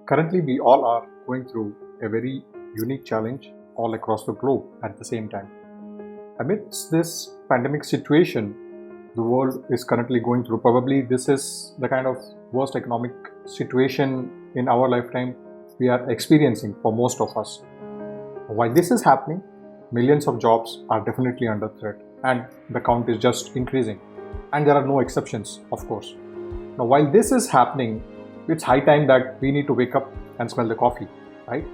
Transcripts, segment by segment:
Currently, we all are going through a very unique challenge all across the globe at the same time. Amidst this pandemic situation, the world is currently going through. Probably this is the kind of worst economic situation in our lifetime we are experiencing for most of us. While this is happening, millions of jobs are definitely under threat, and the count is just increasing. And there are no exceptions, of course. Now, while this is happening, it's high time that we need to wake up and smell the coffee, right?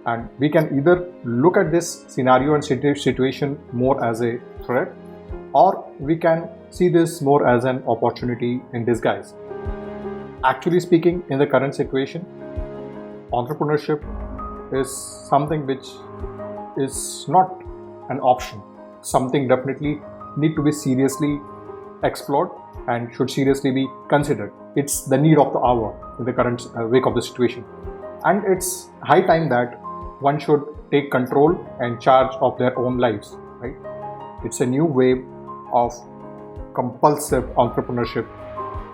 And we can either look at this scenario and situation more as a threat, or we can see this more as an opportunity in disguise. Actually speaking, in the current situation, entrepreneurship is something which is not an option, something definitely need to be seriously explored and should seriously be considered. It's the need of the hour in the current wake of the situation. And it's high time that one should take control and charge of their own lives, right? It's a new wave of compulsive entrepreneurship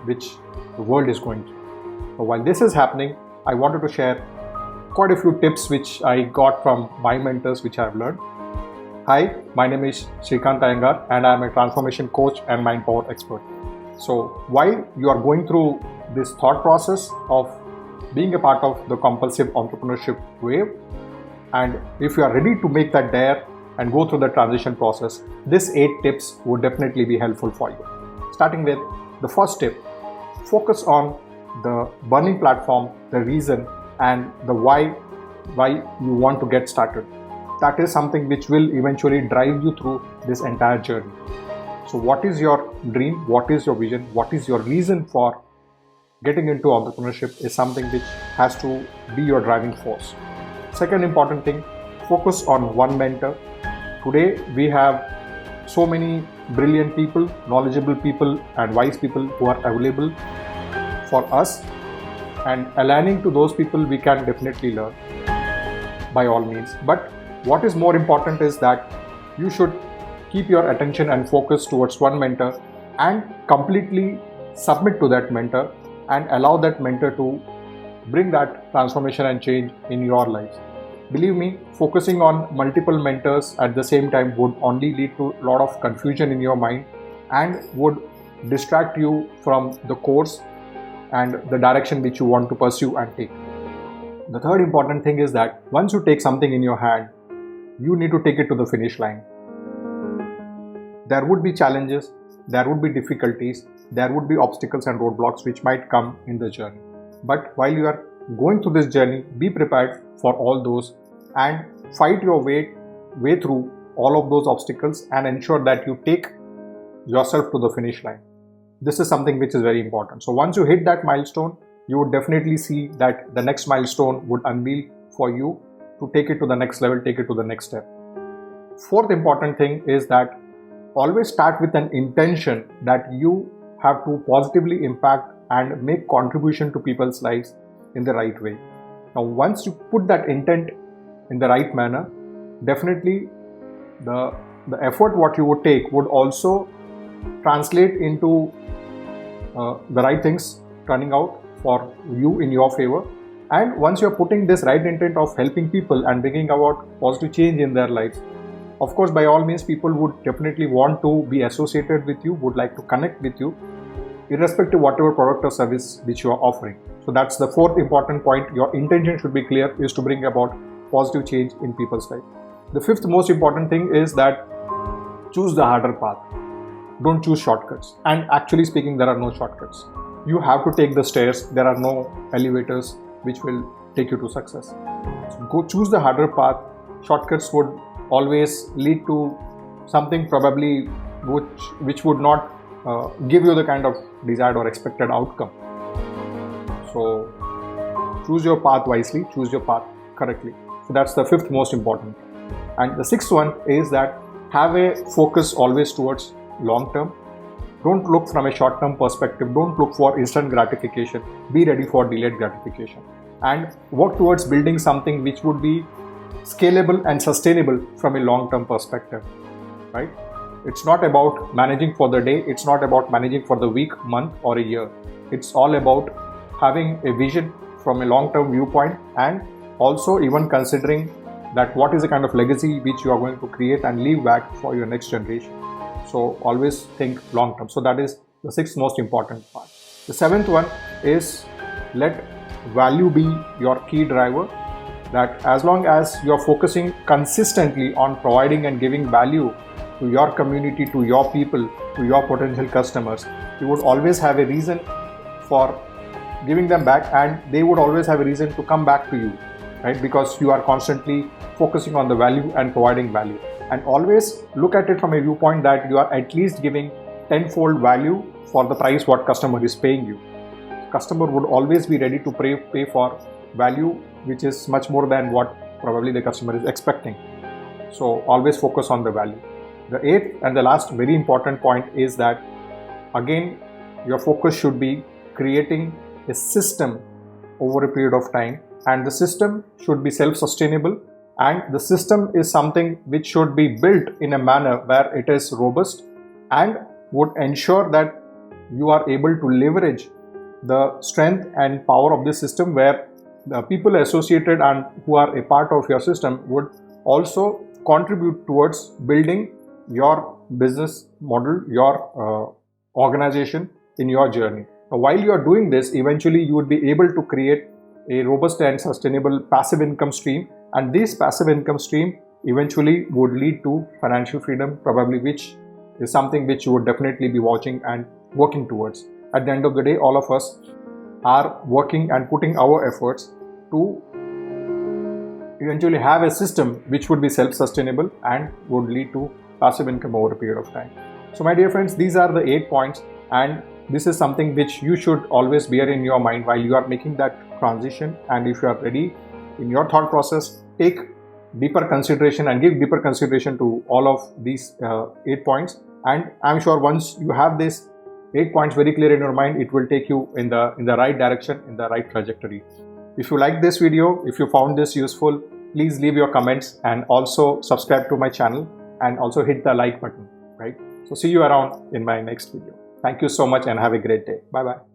which the world is going through. So while this is happening, I wanted to share quite a few tips which I got from my mentors, which I've learned. Hi, my name is Shrikant Iyengar and I'm a transformation coach and mind power expert. So while you are going through this thought process of being a part of the compulsive entrepreneurship wave, and if you are ready to make that dare and go through the transition process, these 8 tips would definitely be helpful for you. Starting with the first tip, focus on the burning platform, the reason and the why you want to get started. That is something which will eventually drive you through this entire journey. So what is your dream? What is your vision? What is your reason for getting into entrepreneurship is something which has to be your driving force. Second important thing, focus on one mentor. Today we have so many brilliant people, knowledgeable people and wise people who are available for us, and aligning to those people we can definitely learn by all means. But what is more important is that you should keep your attention and focus towards one mentor and completely submit to that mentor and allow that mentor to bring that transformation and change in your lives. Believe me, focusing on multiple mentors at the same time would only lead to a lot of confusion in your mind and would distract you from the course and the direction which you want to pursue and take. The third important thing is that once you take something in your hand, you need to take it to the finish line. There would be challenges, there would be difficulties, there would be obstacles and roadblocks which might come in the journey. But while you are going through this journey, be prepared for all those and fight your way through all of those obstacles and ensure that you take yourself to the finish line. This is something which is very important. So once you hit that milestone, you would definitely see that the next milestone would unveil for you to take it to the next level, take it to the next step. Fourth important thing is that always start with an intention that you have to positively impact and make contribution to people's lives in the right way. Now, once you put that intent in the right manner, definitely the effort what you would take would also translate into the right things turning out for you in your favor. And once you're putting this right intent of helping people and bringing about positive change in their lives, of course, by all means, people would definitely want to be associated with you, would like to connect with you, irrespective of whatever product or service which you are offering. So that's the fourth important point. Your intention should be clear, is to bring about positive change in people's life. The fifth most important thing is that choose the harder path. Don't choose shortcuts. And actually speaking, there are no shortcuts. You have to take the stairs. There are no elevators which will take you to success. So go choose the harder path. Shortcuts would always lead to something probably which would not give you the kind of desired or expected outcome. So choose your path wisely, choose your path correctly. So that's the fifth most important. And the sixth one is that have a focus always towards long term. Don't look from a short term perspective. Don't look for instant gratification. Be ready for delayed gratification and work towards building something which would be scalable and sustainable from a long term perspective, right? It's not about managing for the day. It's not about managing for the week, month or a year. It's all about having a vision from a long-term viewpoint, and also even considering that what is the kind of legacy which you are going to create and leave back for your next generation. So always think long-term. So that is the sixth most important part. The seventh one is let value be your key driver. That as long as you are focusing consistently on providing and giving value to your community, to your people, to your potential customers, you would always have a reason for giving them back, and they would always have a reason to come back to you, right? Because you are constantly focusing on the value and providing value. And always look at it from a viewpoint that you are at least giving tenfold value for the price what customer is paying you. Customer would always be ready to pay for value which is much more than what probably the customer is expecting. So always focus on the value. The eighth and the last very important point is that again your focus should be creating a system over a period of time, and the system should be self-sustainable, and the system is something which should be built in a manner where it is robust and would ensure that you are able to leverage the strength and power of this system, where the people associated and who are a part of your system would also contribute towards building your business model, your organization in your journey. Now, while you are doing this, eventually you would be able to create a robust and sustainable passive income stream, and this passive income stream eventually would lead to financial freedom, probably, which is something which you would definitely be watching and working towards. At the end of the day, all of us are working and putting our efforts to eventually have a system which would be self-sustainable and would lead to passive income over a period of time. So my dear friends, these are the 8 points, and this is something which you should always bear in your mind while you are making that transition. And if you are ready in your thought process, take deeper consideration and give deeper consideration to all of these 8 points. And I'm sure once you have this 8 points very clear in your mind, it will take you in the right direction, in the right trajectory. If you like this video, if you found this useful, please leave your comments and also subscribe to my channel and also hit the like button, right? So see you around in my next video. Thank you so much and have a great day. Bye bye.